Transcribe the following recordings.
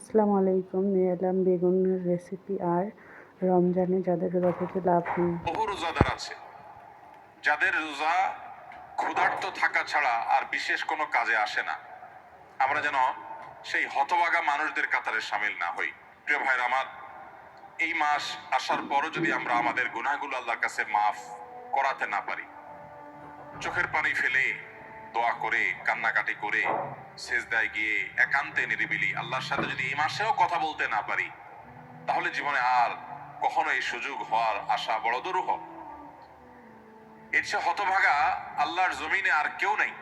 আসসালামু আলাইকুম। নিয়ে এলাম বেগুনের রেসিপি আর রমজানে যাদের রোজা থেকে লাভ নেই। বহু রোজাদার আছে যাদের রোজা ক্ষুধার্ত থাকা ছাড়া আর বিশেষ কোনো কাজে আসে না। আমরা যেন সেই হতভাগা মানুষদের কাতারে সামিল না হই। প্রিয় ভাইরা আমার, এই মাস আসার পরও যদি আমরা আমাদের গুনাহগুলো আল্লাহর কাছে মাফ করাতে না পারি, চোখের পানি ফেলে দোয়া করে কান্নাকাটি করে সেজদায় গিয়ে একান্তে নিরিবিলি আল্লাহর সাথে যদি এই মাসেও কথা বলতে না পারি, তাহলে জীবনে আর কখনো এই সুযোগ হওয়ার আশা বড় দুরূহ। এর চেয়ে হতভাগা আল্লাহর জমিনে আর কেউ নেই,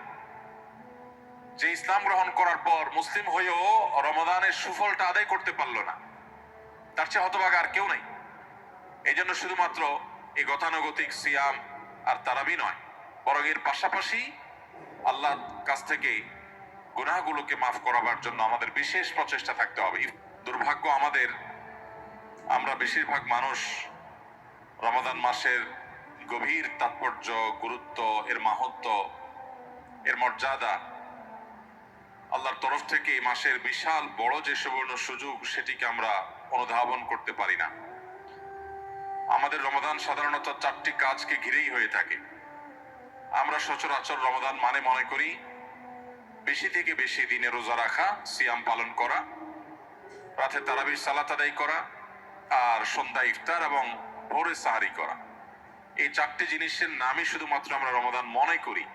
যে ইসলাম গ্রহণ করার পর মুসলিম হয়েও রমাদানের সুফলটা আদায় করতে পারলো না। তার চেয়ে হতভাগা আর কেউ নেই। এই জন্য শুধুমাত্র এই গতানুগতিক সিয়াম আর তারাবি নয়, বরং এর পাশাপাশি আল্লাহর কাছ থেকে গুনাহগুলোকে মাফ করাবার জন্য আমাদের বিশেষ প্রচেষ্টা থাকতে হবে। দুর্ভাগ্য আমাদের, আমরা বেশিরভাগ মানুষ রমাদান মাসের গভীর তাৎপর্য, গুরুত্ব, এর মাহাত্ম্য, এর মর্যাদা, আল্লাহর তরফ থেকে এই মাসের বিশাল বড় যে সুবর্ণ সুযোগ, সেটিকে আমরা অনুধাবন করতে পারি না। আমাদের রমাদান সাধারণত 4টি কাজকে ঘিরেই হয়ে থাকে। আমরা সচরাচর রমাদান মানে মনে করি বেশি থেকে বেশি দিনে রোজা রাখা, সিয়াম পালন করা, রাতে তারাবির সালাত আদায় করা, আর সন্ধ্যা ইফতার এবং ভোরে সাহারি করা। এই 4টি জিনিসের নামই শুধুমাত্র আমরা রমাদান মনে করি,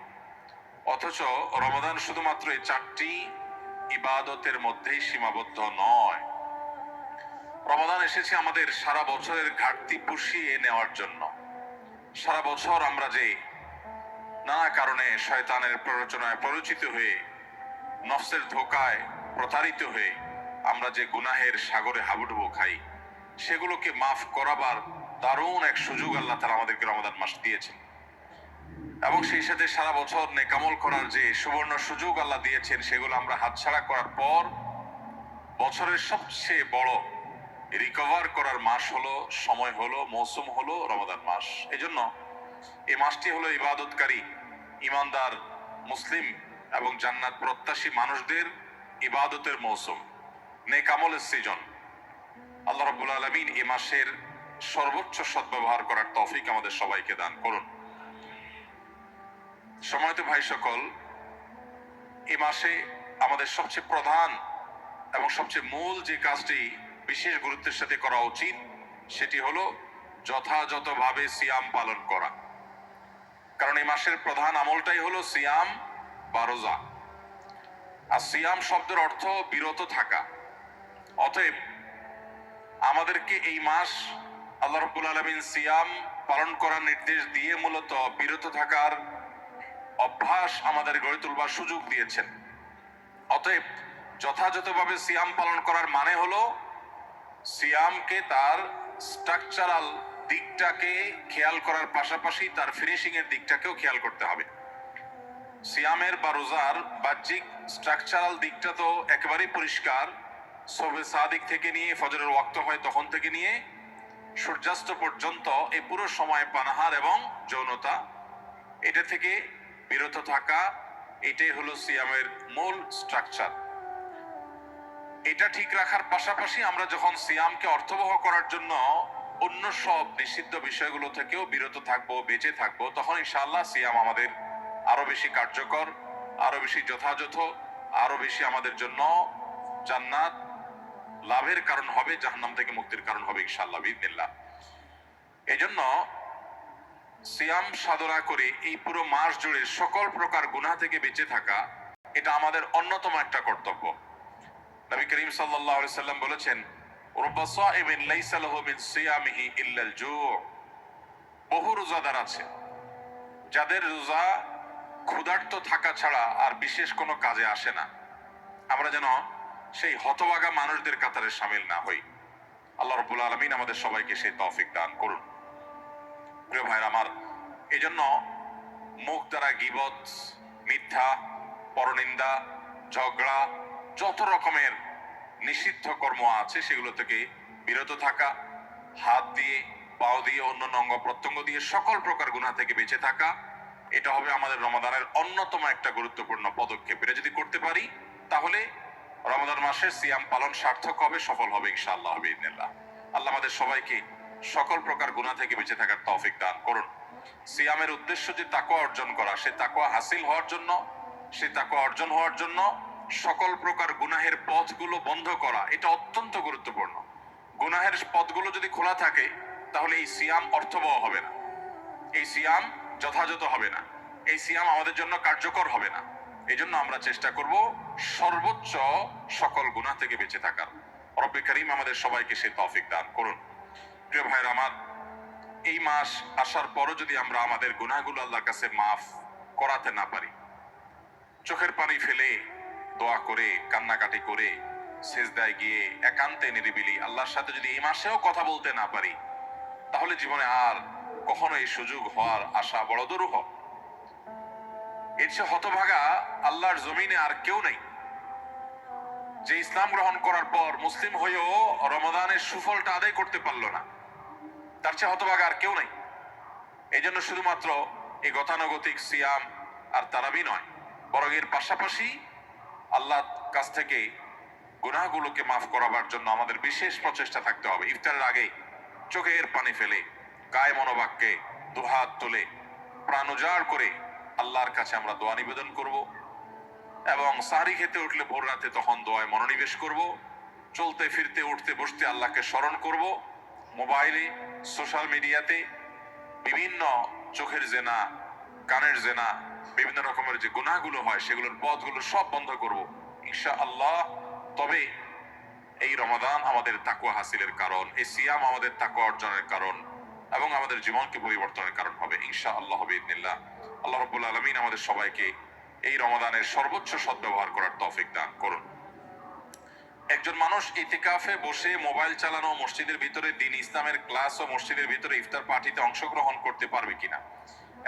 অথচ রমাদান শুধুমাত্র এই 4টি ইবাদতের মধ্যেই সীমাবদ্ধ নয়। রমাদান এসেছে আমাদের সারা বছরের ঘাটতি পুষিয়ে নেওয়ার জন্য। সারা বছর আমরা যে নানা কারণে শয়তানের প্ররোচনায় প্ররোচিত হয়ে, নফসের ধোকায় প্রতারিত হয়ে আমরা যে গুনাহের সাগরে হাবুডুবু খাই, সেগুলোকে মাফ করাবার দারুণ এক সুযোগ আল্লাহ তাআলা আমাদেরকে রমাদান মাস দিয়েছেন। এবং সেই সাথে সারা বছর নেকামল করার যে সুবর্ণ সুযোগ আল্লাহ দিয়েছেন, সেগুলো আমরা হাতছাড়া করার পর বছরের সবচেয়ে বড় রিকভার করার মাস হলো, সময় হলো, মৌসুম হলো রমাদান মাস। এজন্য এই মাসটি হলো ইবাদতকারী, ইমানদার, মুসলিম এবং জান্নাত প্রত্যাশী মানুষদের ইবাদতের মৌসুম, নেক আমলের সিজন। আল্লাহ রাব্বুল আলামিন এই মাসের সর্বোচ্চ সদ্ব্যবহার করার তৌফিক আমাদের সবাইকে দান করুন। সময়ত ভাই সকল, এই মাসে আমাদের সবচেয়ে প্রধান এবং সবচেয়ে মূল যে কাজটি বিশেষ গুরুত্বের সাথে করা উচিত, সেটি হলো যথাযথভাবে সিয়াম পালন করা। কারণ এই মাসের প্রধান আমলটাই হলো সিয়াম বা রোজা। আর সিয়াম শব্দের অর্থ বিরত থাকা। অতএব আমাদেরকে এই মাস আল্লাহ রাব্বুল আলামিন সিয়াম পালন করার নির্দেশ দিয়ে মূলত বিরত থাকার অভ্যাস আমাদের গড়ে তুলবার সুযোগ দিয়েছেন। অতএব যথাযথভাবে সিয়াম পালন করার মানে হলো সিয়ামকে তার স্ট্রাকচারাল দিকটাকে খেয়াল করার পাশাপাশি তার ফিনিশিং এর দিকটাকেও খেয়াল করতে হবে। সিয়ামের বা রোজার বাহ্যিক স্ট্রাকচারাল দিকটা তো একেবারেই পরিষ্কার। সবে সাদিক থেকে নিয়ে ফজরের ওয়াক্ত হয় তখন থেকে নিয়ে সূর্যাস্ত পর্যন্ত এই পুরো সময় পানাহার এবং যৌনতা, এটা থেকে বিরত থাকা, এটাই হলো সিয়ামের মূল স্ট্রাকচার। এটা ঠিক রাখার পাশাপাশি আমরা যখন সিয়ামকে অর্থবহ করার জন্য অন্য সব নিষিদ্ধ বিষয়গুলো থেকেও বিরত থাকবো, বেঁচে থাকবো, তখন ইনশাআল্লাহ সিয়াম আমাদের আরো বেশি কার্যকর, আরো বেশি যথাযথ, আরো বেশি আমাদের জন্য জান্নাত লাভের কারণ হবে, জাহান্নাম থেকে মুক্তির কারণ হবে ইনশাআল্লাহ বিইজনিল্লাহ। এজন্য সিয়াম সাধনা করে এই পুরো মাস জুড়ে সকল প্রকার গুনাহ থেকে বেঁচে থাকা, এটা আমাদের অন্যতম একটা কর্তব্য। নবী করিম সাল্লাল্লাহু আলাইহি সাল্লাম বলেছেন, রুব্বা সাইমিন লাইসা লাহু মিন সিয়ামিহি ইল্লাল জু'। বহু রোজাদার আছে যাদের রোজা ক্ষুধার্ত থাকা ছাড়া আর বিশেষ কোনো কাজে আসে না। আমরা যেন সেই হতভাগা মানুষদের কাতারে সামিল না হই। আল্লাহ রাব্বুল আলামিন আমাদের সবাইকে সেই তৌফিক দান করুন। প্রিয় ভাইরা আমার, এজন্য মুখ দ্বারা গীবত, মিথ্যা, পরনিন্দা, ঝগড়া, যত রকমের নিষিদ্ধ কর্ম আছে সেগুলো থেকে বিরত থাকা, হাত দিয়ে, পাও দিয়ে, অন্যান্য অঙ্গ প্রত্যঙ্গ দিয়ে সকল প্রকার গুনাহ থেকে বেঁচে থাকা, এটা হবে আমাদের রমাদানের অন্যতম একটা গুরুত্বপূর্ণ পদক্ষেপ। এটা যদি করতে পারি, তাহলে রমাদান মাসে সিয়াম পালন সার্থক হবে, সফল হবে ইনশাআল্লাহ বিইذنিল্লাহ। আল্লাহ আমাদের সবাইকে সকল প্রকার গুনাহ থেকে বেঁচে থাকার তৌফিক দান করুন। সিয়ামের উদ্দেশ্য যে তাকওয়া অর্জন করা, সে তাকওয়া হাসিল হওয়ার জন্য, সে তাকওয়া অর্জন হওয়ার জন্য সকল প্রকার গুনাহের পথগুলো বন্ধ করা, এটা অত্যন্ত গুরুত্বপূর্ণ। গুনাহের পথগুলো যদি খোলা থাকে তাহলে এই সিয়াম অর্থবহ হবে না, এই সিয়াম যথাযথ হবে না, এই সিয়াম আমাদের জন্য কার্যকর হবে না। এই জন্য আমরা চেষ্টা করব সর্বোচ্চ সকল গুনাহ থেকে বেঁচে থাকার। রব্বে করিম আমাদের সবাইকে সেই তৌফিক দান করুন। প্রিয় ভাইরা আমার, এই মাস আসার পরও যদি আমরা আমাদের গুনাহগুলো আল্লাহর কাছে মাফ করাতে না পারি, চোখের পানি ফেলে দোয়া করে কান্নাকাটি করে সিজদায় গিয়ে একান্তে নিরিবিলি আল্লাহর সাথে যদি এই মাসেও কথা বলতে না পারি, তাহলে জীবনে আর কখনো এই সুযোগ হওয়ার আশা বড় দুরূহ। এর চেয়ে হতভাগা আল্লাহর জমিনে আর কেউ নেই, যে ইসলাম গ্রহণ করার পর মুসলিম হয়েও রমাদানের সুফলটা আদায় করতে পারলো না। তার চেয়ে হতভাগা আর কেউ নেই। এই জন্য শুধুমাত্র এই গতানুগতিক সিয়াম আর তারাবি নয়, বরং এর পাশাপাশি আল্লাহর কাছ থেকে গুনাহগুলোকে মাফ করাবার জন্য আমাদের বিশেষ প্রচেষ্টা থাকতে হবে। ইফতারের আগে চোখের পানি ফেলে কায় মনোবাক্যে দুহাত তুলে প্রাণ উজাড় করে আল্লাহর কাছে আমরা দোয়া নিবেদন করব, এবং সাহরি খেতে উঠলে ভোর রাতে তখন দোয়ায় মনোনিবেশ করব, চলতে ফিরতে উঠতে বসতে আল্লাহকে স্মরণ করব, মোবাইলে সোশ্যাল মিডিয়াতে বিভিন্ন চোখের জেনা, কানের জেনা, বিভিন্ন রকমের যে গুনাহগুলো হয় সেগুলোর পথগুলো সব বন্ধ করব ইনশাআল্লাহ। তবে এই রমাদান আমাদের তাকওয়া হাসিলের কারণ, এই সিয়াম আমাদের তাকওয়া অর্জনের কারণ এবং আমাদের জীবনকে পরিবর্তনের কারণ হবে ইনশাআল্লাহ বিইذنিল্লাহ। আল্লাহ রাব্বুল আলামিন আমাদের সবাইকে এই রমাদানের সর্বোচ্চ সদ্ব্যবহার করার তৌফিক দান করুন। একজন মানুষ ইতিকাফে বসে মোবাইল চালানো, মসজিদের ভিতরে দ্বীন ইসলামের ক্লাস ও মসজিদের ভিতরে ইফতার পার্টিতে অংশগ্রহণ করতে পারবে কিনা,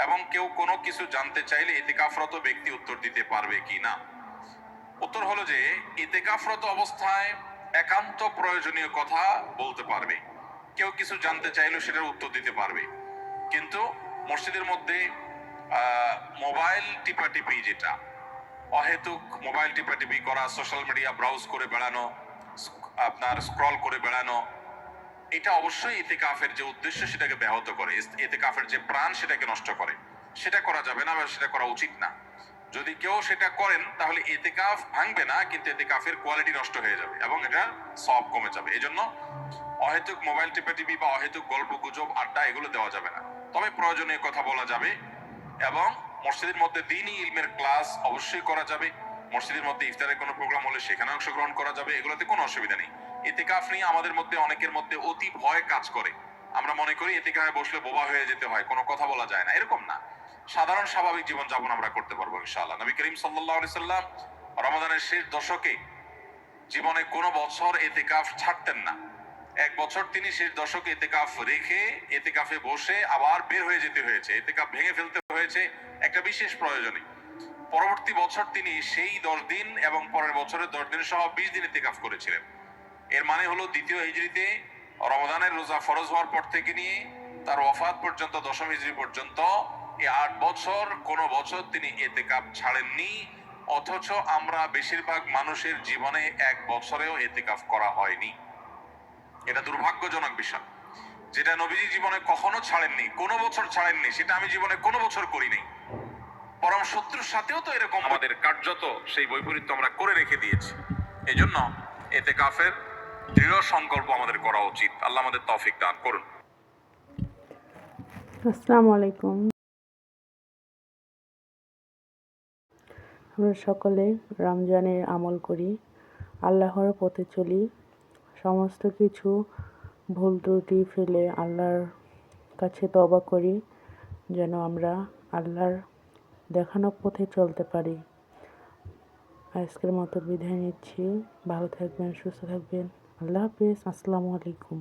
এবং কেউ কোনো কিছু জানতে চাইলে ইতিকাফরত ব্যক্তি উত্তর দিতে পারবে কিনা? উত্তর হলো যে ইতিকাফরত অবস্থায় একান্ত প্রয়োজনীয় কথা বলতে পারবে, কেউ কিছু জানতে চাইলেও সেটার উত্তর দিতে পারবে। কিন্তু মসজিদের মধ্যে মোবাইল টিপাটিপি, যেটা অহেতুক মোবাইল টিপাটিপি করা, সোশ্যাল মিডিয়া ব্রাউজ করে বেড়ানো, আপনার স্ক্রল করে বেড়ানো, এটা অবশ্যই ইতিকাফের যে উদ্দেশ্য সেটাকে ব্যাহত করে, ইতিকাফের যে প্রাণ সেটাকে নষ্ট করে। সেটা করা যাবে না বা সেটা করা উচিত না। যদি কেউ সেটা করেন তাহলে ইতিকাফ ভাঙবে না, কিন্তু ইতিকাফের কোয়ালিটি নষ্ট হয়ে যাবে এবং এটার সওয়াব কমে যাবে। এজন্য অহেতুক মোবাইল টিপাটিপি বা অহেতুক গল্প গুজব আড্ডা এগুলো দেওয়া যাবে না। তবে প্রয়োজনীয় কথা বলা যাবে, এবং মসজিদের মধ্যে দ্বীনি ইলমের ক্লাস অবশ্যই করা যাবে। মসজিদের মধ্যে ইফতারের কোনো প্রোগ্রাম হলে সেখানে অংশগ্রহণ করা যাবে, এগুলোতে কোনো অসুবিধা নেই। ইতিকাফ নিয়ে আমাদের মধ্যে অনেকের মধ্যে অতি ভয় কাজ করে। আমরা মনে করি ইতিকাফে বসলে বোবা হয়ে যেতে হয়, কোনো কথা বলা যায় না। এরকম না, সাধারণ স্বাভাবিক জীবনযাপন আমরা করতে পারবো ইনশাআল্লাহ। নবী করিম সাল্লাল্লাহু আলাইহি সাল্লাম রমাদানের শেষ দশকে জীবনে কোনো বছর ইতিকাফ ছাড়তেন না। এক বছর তিনি শেষ দশকে ইতিকাফ রেখে ইতিকাফে বসে আবার বের হয়ে যেতে হয়েছে, ইতিকাফ ভেঙে ফেলতে হয়েছে একটা বিশেষ প্রয়োজনে। পরবর্তী বছর তিনি সেই 10 দিন এবং পরের বছরের 10 দিন সহ 20 দিন ইতিকাফ করেছিলেন। এর মানে হলো দ্বিতীয় হিজরিতে রমাদানের রোজা ফরজ হওয়ার পর থেকে নিয়ে তার ওয়াফাত পর্যন্ত, দশম হিজরি পর্যন্ত এই 8 বছর কোনো বছর তিনি ইতিকাফ ছাড়েননি। অথচ আমরা বেশিরভাগ মানুষের জীবনে এক বছরেও ইতিকাফ করা হয়নি। এটা দুর্ভাগ্যজনক বিষয়। যেটা নবীজি জীবনে কখনো ছাড়েননি, কোনো বছর ছাড়েননি, সেটা আমি জীবনে কোনো বছর করি নাই। পরম শত্রুর সাথেও তো এরকম আমাদের কার্যত সেই বৈপরীত্য আমরা করে রেখে দিয়েছি। এই জন্য ইতিকাফের দৃঢ় সংকল্প আমাদের করা উচিত। আল্লাহ আমাদের তৌফিক দান করুন। আসসালামু আলাইকুম। আমরা সকলে রমজানের আমল করি, আল্লাহর পথে চলি, সমস্ত কিছু ভুল ত্রুটি ফেলে আল্লাহর কাছে তওবা করি, যেন আমরা আল্লাহর দেখানো পথে চলতে পারি। আজকের মতো বিদায় নিচ্ছি। ভালো থাকবেন, সুস্থ থাকবেন। আল্লাহ হাফেজ। আসসালামু আলাইকুম।